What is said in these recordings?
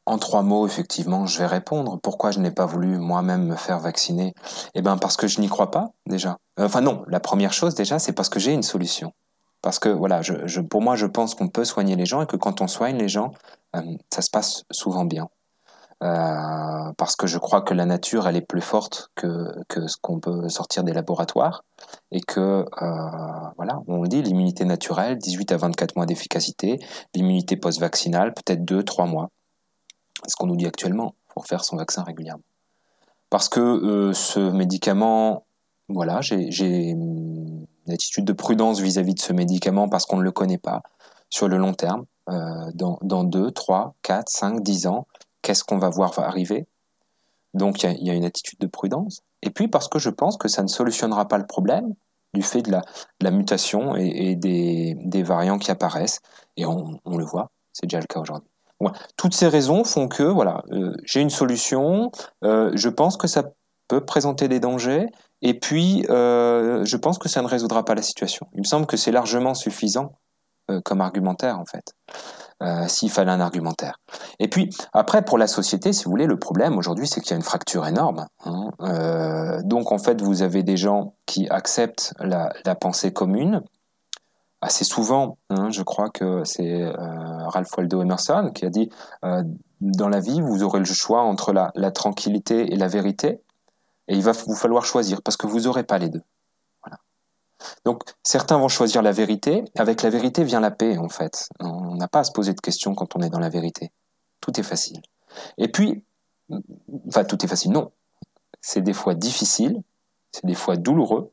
En 3 mots, effectivement, je vais répondre. Pourquoi je n'ai pas voulu moi-même me faire vacciner? Eh ben, parce que je n'y crois pas, déjà. Enfin non, la première chose, déjà, c'est parce que j'ai une solution. Parce que, voilà, pour moi, je pense qu'on peut soigner les gens et que quand on soigne les gens, ça se passe souvent bien. Parce que je crois que la nature, elle est plus forte que ce qu'on peut sortir des laboratoires et que, voilà, on le dit, l'immunité naturelle, 18 à 24 mois d'efficacité, l'immunité post-vaccinale, peut-être 2, 3 mois. C'est ce qu'on nous dit actuellement pour faire son vaccin régulièrement. Parce que ce médicament, voilà, j'ai une attitude de prudence vis-à-vis de ce médicament parce qu'on ne le connaît pas sur le long terme. Dans 2, 3, 4, 5, 10 ans, qu'est-ce qu'on va voir arriver? Donc il y a une attitude de prudence. Et puis parce que je pense que ça ne solutionnera pas le problème du fait de la mutation et des variants qui apparaissent. Et on le voit, c'est déjà le cas aujourd'hui. Voilà. Toutes ces raisons font que voilà, j'ai une solution. Je pense que ça peut présenter des dangers. Et puis, je pense que ça ne résoudra pas la situation. Il me semble que c'est largement suffisant comme argumentaire, en fait, s'il fallait un argumentaire. Et puis, après, pour la société, si vous voulez, le problème aujourd'hui, c'est qu'il y a une fracture énorme. Hein. Donc, en fait, vous avez des gens qui acceptent la pensée commune. Assez souvent, hein, je crois que c'est Ralph Waldo Emerson qui a dit dans la vie, vous aurez le choix entre la tranquillité et la vérité, et il va vous falloir choisir parce que vous n'aurez pas les deux. Voilà. Donc certains vont choisir la vérité. Avec la vérité vient la paix, en fait. On n'a pas à se poser de questions quand on est dans la vérité. Tout est facile. Et puis, enfin, tout est facile. Non, c'est des fois difficile, c'est des fois douloureux,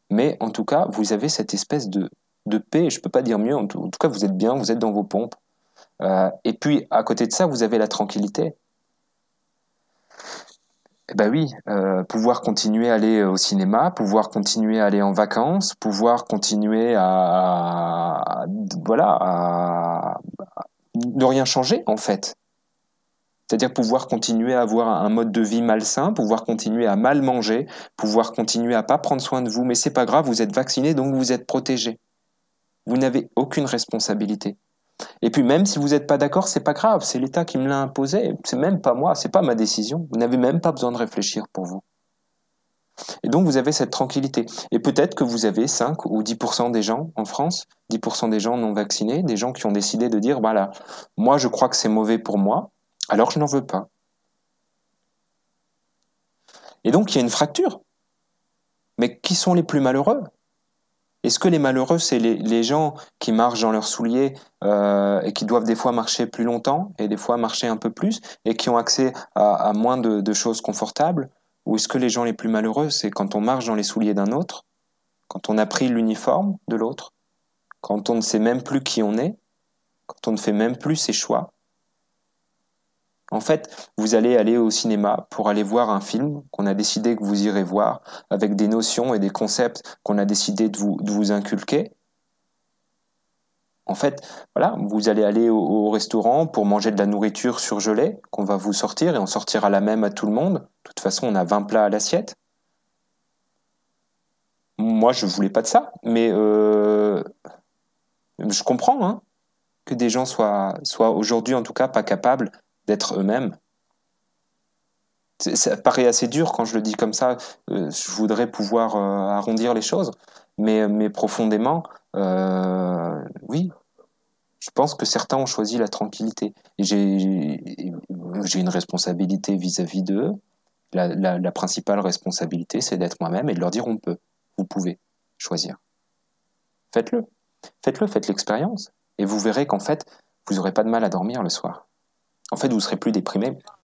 mais en tout cas, vous avez cette espèce de paix. Je peux pas dire mieux. En tout cas, vous êtes bien, vous êtes dans vos pompes. Et puis, à côté de ça, vous avez la tranquillité. Eh ben oui, pouvoir continuer à aller au cinéma, pouvoir continuer à aller en vacances, pouvoir continuer voilà, à ne rien changer en fait. C'est-à-dire pouvoir continuer à avoir un mode de vie malsain, pouvoir continuer à mal manger, pouvoir continuer à pas prendre soin de vous, mais c'est pas grave, vous êtes vacciné donc vous êtes protégé. Vous n'avez aucune responsabilité. Et puis même si vous n'êtes pas d'accord, c'est pas grave, c'est l'État qui me l'a imposé, c'est même pas moi, c'est pas ma décision. Vous n'avez même pas besoin de réfléchir pour vous. Et donc vous avez cette tranquillité. Et peut-être que vous avez 5 ou 10% des gens en France, 10% des gens non vaccinés, des gens qui ont décidé de dire, voilà, moi je crois que c'est mauvais pour moi, alors je n'en veux pas. Et donc il y a une fracture. Mais qui sont les plus malheureux? Est-ce que les malheureux, c'est les gens qui marchent dans leurs souliers et qui doivent des fois marcher plus longtemps et des fois marcher un peu plus et qui ont accès à moins de choses confortables? Ou est-ce que les gens les plus malheureux, c'est quand on marche dans les souliers d'un autre, quand on a pris l'uniforme de l'autre, quand on ne sait même plus qui on est, quand on ne fait même plus ses choix? En fait, vous allez aller au cinéma pour aller voir un film qu'on a décidé que vous irez voir, avec des notions et des concepts qu'on a décidé de vous inculquer. En fait, voilà, vous allez aller au restaurant pour manger de la nourriture surgelée qu'on va vous sortir et on sortira la même à tout le monde. De toute façon, on a 20 plats à l'assiette. Moi, je voulais pas de ça, mais je comprends hein, que des gens soient aujourd'hui, en tout cas, pas capables d'être eux-mêmes. Ça paraît assez dur quand je le dis comme ça. Je voudrais pouvoir arrondir les choses, mais profondément, oui, je pense que certains ont choisi la tranquillité. Et j'ai une responsabilité vis-à-vis d'eux. La principale responsabilité, c'est d'être moi-même et de leur dire on peut, vous pouvez choisir. Faites-le. Faites-le, faites l'expérience. Et vous verrez qu'en fait, vous n'aurez pas de mal à dormir le soir. En fait, vous serez plus déprimé.